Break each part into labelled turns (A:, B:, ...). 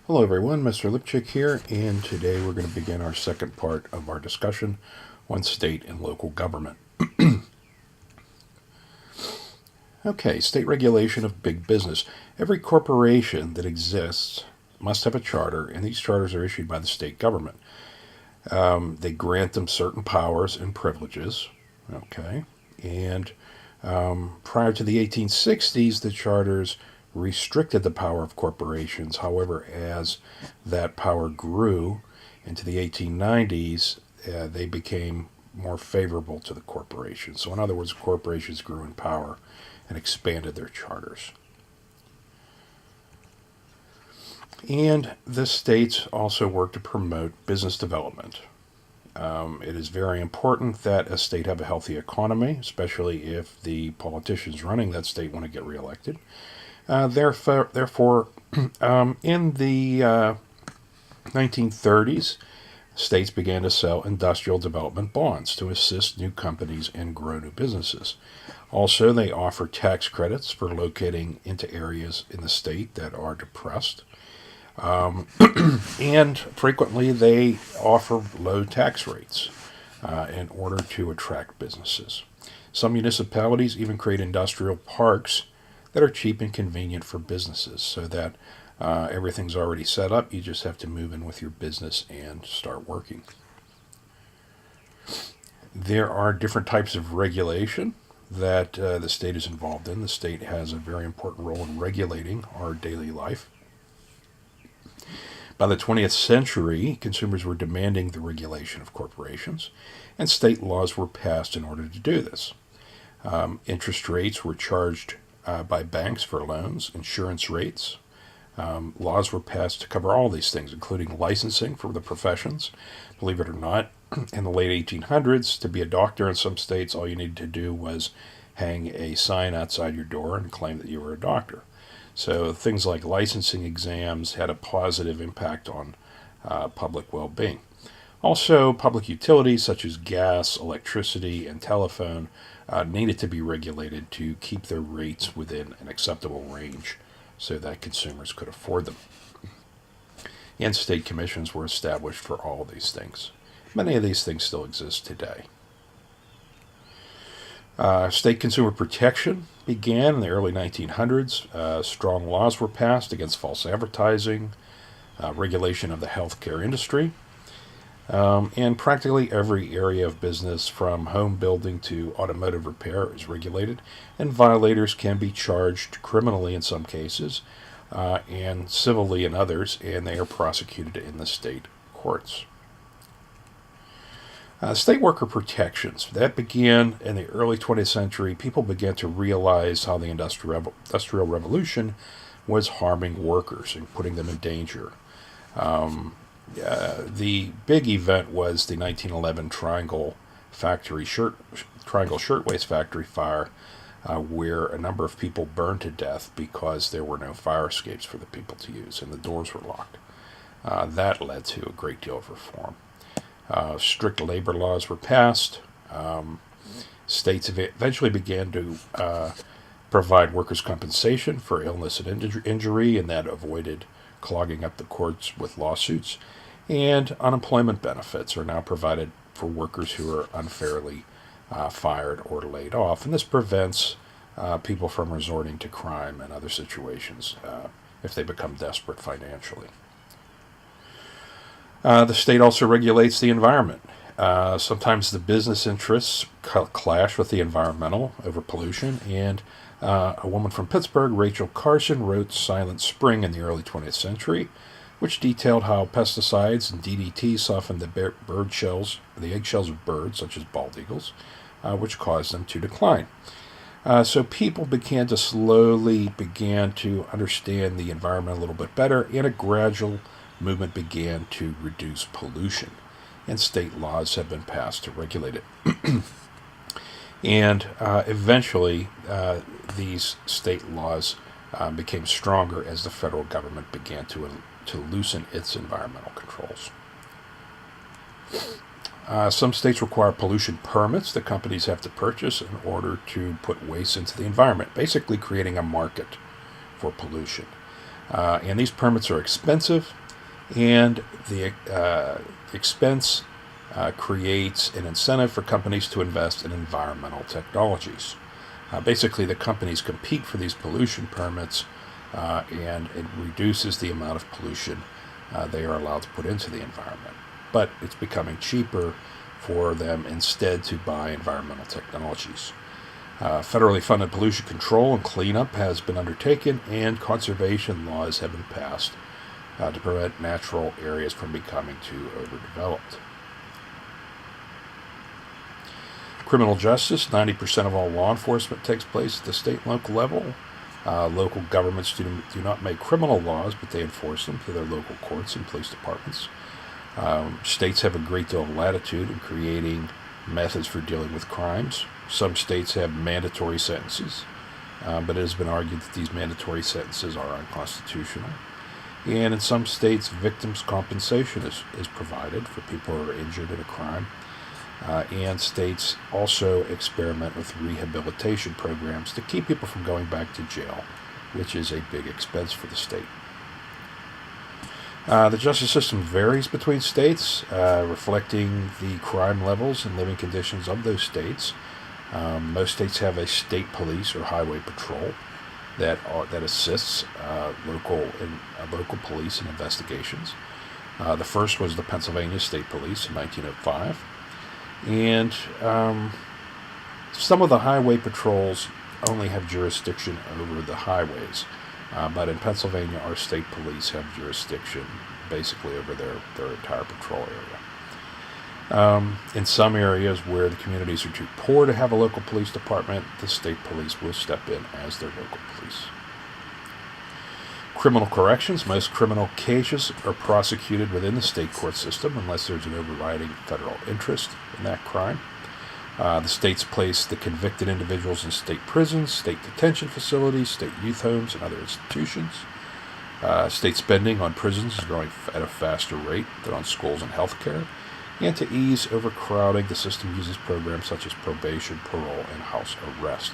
A: Hello everyone, Mr. Lipchick here, and today we're going to begin our second part of our discussion on state and local government. Okay, state regulation of big business. Every corporation that exists must have a charter, and these charters are issued by the state government. They grant them certain powers and privileges, okay, and prior to the 1860s, the charters restricted the power of corporations. However, as that power grew into the 1890s, they became more favorable to the corporations. So, in other words, corporations grew in power and expanded their charters. And the states also work to promote business development. It is very important that a state have a healthy economy, especially if the politicians running that state want to get reelected. Therefore, in the 1930s, states began to sell industrial development bonds to assist new companies and grow new businesses. Also, they offer tax credits for locating into areas in the state that are depressed. And frequently, they offer low tax rates in order to attract businesses. Some municipalities even create industrial parks that are cheap and convenient for businesses so that everything's already set up. You just have to move in with your business and start working. There are different types of regulation that the state is involved in. The state has a very important role in regulating our daily life. By the 20th century, consumers were demanding the regulation of corporations, and state laws were passed in order to do this. Interest rates were charged by banks for loans, insurance rates. Laws were passed to cover all these things, including licensing for the professions. Believe it or not, in the late 1800s, to be a doctor in some states, all you needed to do was hang a sign outside your door and claim that you were a doctor. So things like licensing exams had a positive impact on public well-being. Also, public utilities such as gas, electricity, and telephone needed to be regulated to keep their rates within an acceptable range so that consumers could afford them. And state commissions were established for all of these things. Many of these things still exist today. State consumer protection began in the early 1900s. Strong laws were passed against false advertising, regulation of the healthcare industry, and practically every area of business from home building to automotive repair is regulated, and violators can be charged criminally in some cases and civilly in others, and they are prosecuted in the state courts. State worker protections. That began in the early 20th century. People began to realize how the Industrial Revolution was harming workers and putting them in danger. The big event was the 1911 Triangle Shirtwaist Factory fire, where a number of people burned to death because there were no fire escapes for the people to use and the doors were locked. That led to a great deal of reform. Strict labor laws were passed. States eventually began to provide workers' compensation for illness and injury, and that avoided clogging up the courts with lawsuits. And unemployment benefits are now provided for workers who are unfairly fired or laid off, and this prevents people from resorting to crime and other situations if they become desperate financially. The state also regulates the environment. Sometimes the business interests clash with the environmental over pollution, and a woman from Pittsburgh, Rachel Carson, wrote Silent Spring in the early 20th century, which detailed how pesticides and DDT softened the eggshells of birds, such as bald eagles, which caused them to decline. So people began to slowly understand the environment a little bit better, and a gradual movement began to reduce pollution, and state laws have been passed to regulate it. And eventually, these state laws became stronger as the federal government began to loosen its environmental controls. Some states require pollution permits that companies have to purchase in order to put waste into the environment, basically creating a market for pollution. And these permits are expensive, and the expense creates an incentive for companies to invest in environmental technologies. Basically, the companies compete for these pollution permits, and it reduces the amount of pollution they are allowed to put into the environment. But it's becoming cheaper for them instead to buy environmental technologies. Federally funded pollution control and cleanup has been undertaken, and conservation laws have been passed to prevent natural areas from becoming too overdeveloped. Criminal justice: 90% of all law enforcement takes place at the state and local level. Local governments do not make criminal laws, but they enforce them through their local courts and police departments. States have a great deal of latitude in creating methods for dealing with crimes. Some states have mandatory sentences, but it has been argued that these mandatory sentences are unconstitutional. And in some states, victims' compensation is provided for people who are injured in a crime. And states also experiment with rehabilitation programs to keep people from going back to jail, which is a big expense for the state. The justice system varies between states, reflecting the crime levels and living conditions of those states. Most states have a state police or highway patrol that assists local police in investigations. The first was the Pennsylvania State Police in 1905. And some of the highway patrols only have jurisdiction over the highways. But in Pennsylvania, our state police have jurisdiction basically over their entire patrol area. In some areas where the communities are too poor to have a local police department, the state police will step in as their local police. Criminal corrections: most criminal cases are prosecuted within the state court system unless there's an overriding federal interest in that crime. The states place the convicted individuals in state prisons, state detention facilities, state youth homes, and other institutions. State spending on prisons is growing at a faster rate than on schools and health care. And to ease overcrowding, the system uses programs such as probation, parole, and house arrest.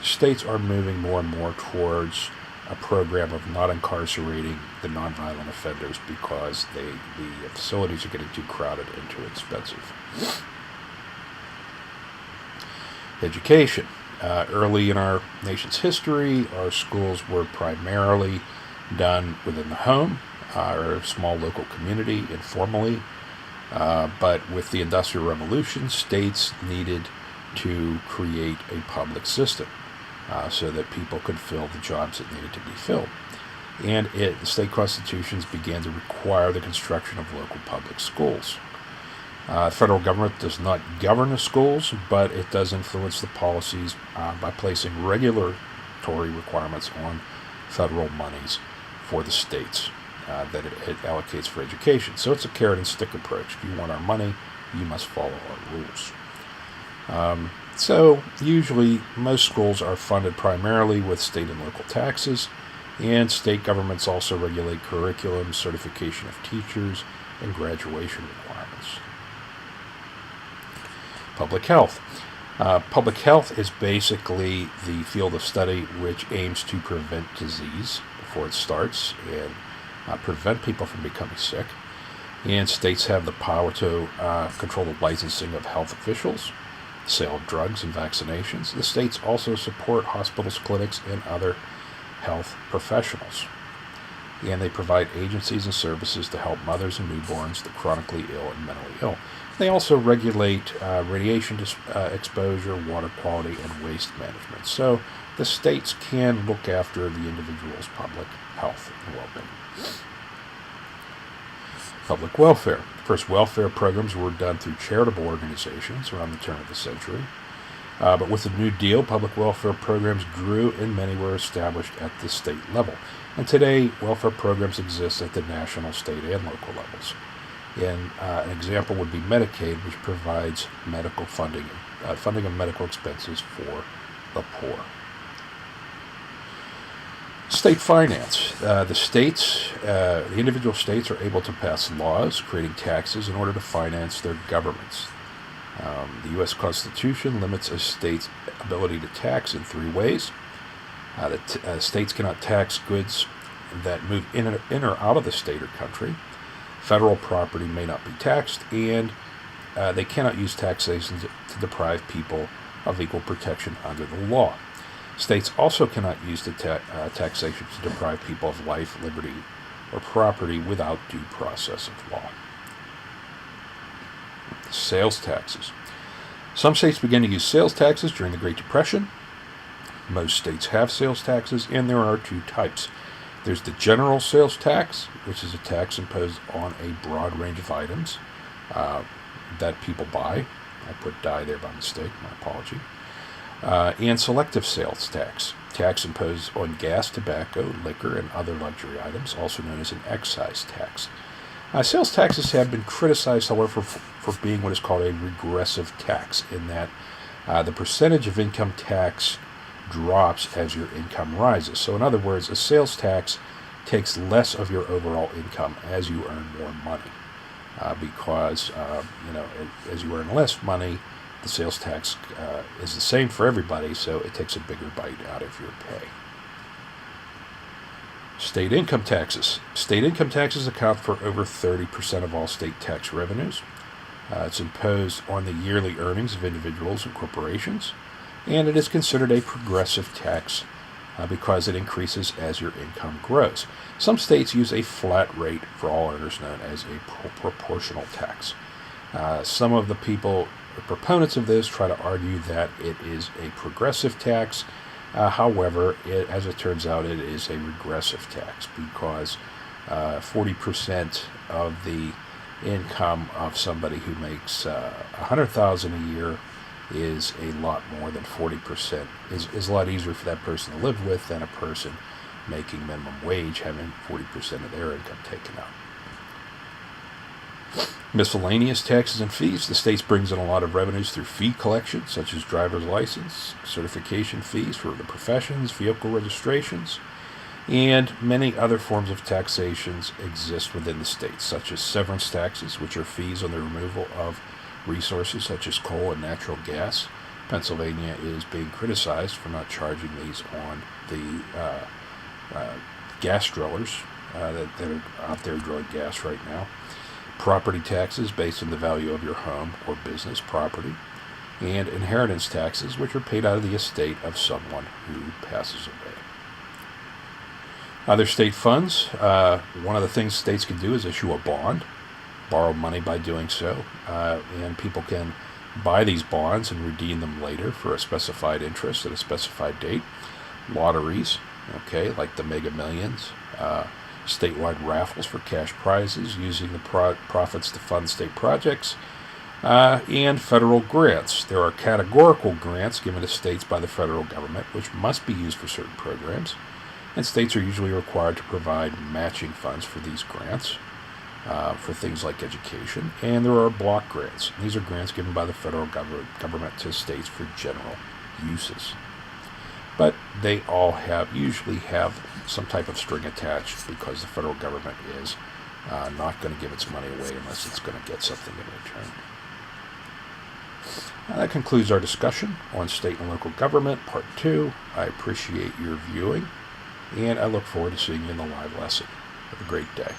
A: States are moving more and more towards a program of not incarcerating the nonviolent offenders because the facilities are getting too crowded and too expensive. Education. Early in our nation's history, our schools were primarily done within the home or a small local community, informally. But with the Industrial Revolution, states needed to create a public system so that people could fill the jobs that needed to be filled. And the state constitutions began to require the construction of local public schools. The federal government does not govern the schools, but it does influence the policies by placing regulatory requirements on federal monies for the states that it allocates for education. So it's a carrot and stick approach. If you want our money, you must follow our rules. So usually most schools are funded primarily with state and local taxes, and state governments also regulate curriculum, certification of teachers, and graduation requirements. Public health. Public health is basically the field of study which aims to prevent disease before it starts and prevent people from becoming sick. And states have the power to control the licensing of health officials, sale of drugs and vaccinations. The states also support hospitals, clinics, and other health professionals. And they provide agencies and services to help mothers and newborns, the chronically ill and mentally ill. They also regulate radiation exposure, water quality, and waste management. So the states can look after the individual's public health and well-being. Public welfare. First welfare programs were done through charitable organizations around the turn of the century. But with the New Deal, public welfare programs grew and many were established at the state level. And today, welfare programs exist at the national, state, and local levels. And an example would be Medicaid, which provides medical funding of medical expenses for the poor. State finance. The individual states are able to pass laws creating taxes in order to finance their governments. The U.S. Constitution limits a state's ability to tax in three ways. States cannot tax goods that move in or out of the state or country. Federal property may not be taxed, and they cannot use taxation to deprive people of equal protection under the law. States also cannot use the taxation to deprive people of life, liberty, or property without due process of law. Sales taxes. Some states began to use sales taxes during the Great Depression. Most states have sales taxes, and there are two types. There's the general sales tax, which is a tax imposed on a broad range of items that people buy. I put die there by mistake, my apology. And selective sales tax imposed on gas, tobacco, liquor, and other luxury items, also known as an excise tax. Sales taxes have been criticized, however, for being what is called a regressive tax, in that the percentage of income tax drops as your income rises. So in other words, a sales tax takes less of your overall income as you earn more money, because as you earn less money, the sales tax is the same for everybody, so it takes a bigger bite out of your pay. State income taxes. State income taxes account for over 30% of all state tax revenues. It's imposed on the yearly earnings of individuals and corporations, and it is considered a progressive tax because it increases as your income grows. Some states use a flat rate for all earners, known as a proportional tax. Some of the proponents of this try to argue that it is a progressive tax. However, as it turns out, it is a regressive tax, because 40% of the income of somebody who makes $100,000 a year is a lot more than 40%. Is a lot easier for that person to live with than a person making minimum wage having 40% of their income taken out. Miscellaneous taxes and fees. The state brings in a lot of revenues through fee collection, such as driver's license, certification fees for the professions, vehicle registrations, and many other forms of taxations exist within the state, such as severance taxes, which are fees on the removal of resources such as coal and natural gas. Pennsylvania is being criticized for not charging these on the gas drillers that are out there drilling gas right now. Property taxes based on the value of your home or business property, and inheritance taxes, which are paid out of the estate of someone who passes away. Other state funds. One of the things states can do is issue a bond, borrow money by doing so, and people can buy these bonds and redeem them later for a specified interest at a specified date. Lotteries, like the Mega Millions, statewide raffles for cash prizes, using the profits to fund state projects, and federal grants. There are categorical grants given to states by the federal government, which must be used for certain programs, and states are usually required to provide matching funds for these grants for things like education. And there are block grants. These are grants given by the federal government to states for general uses. But they all usually have some type of string attached, because the federal government is not going to give its money away unless it's going to get something in return. That concludes our discussion on state and local government, Part 2. I appreciate your viewing, and I look forward to seeing you in the live lesson. Have a great day.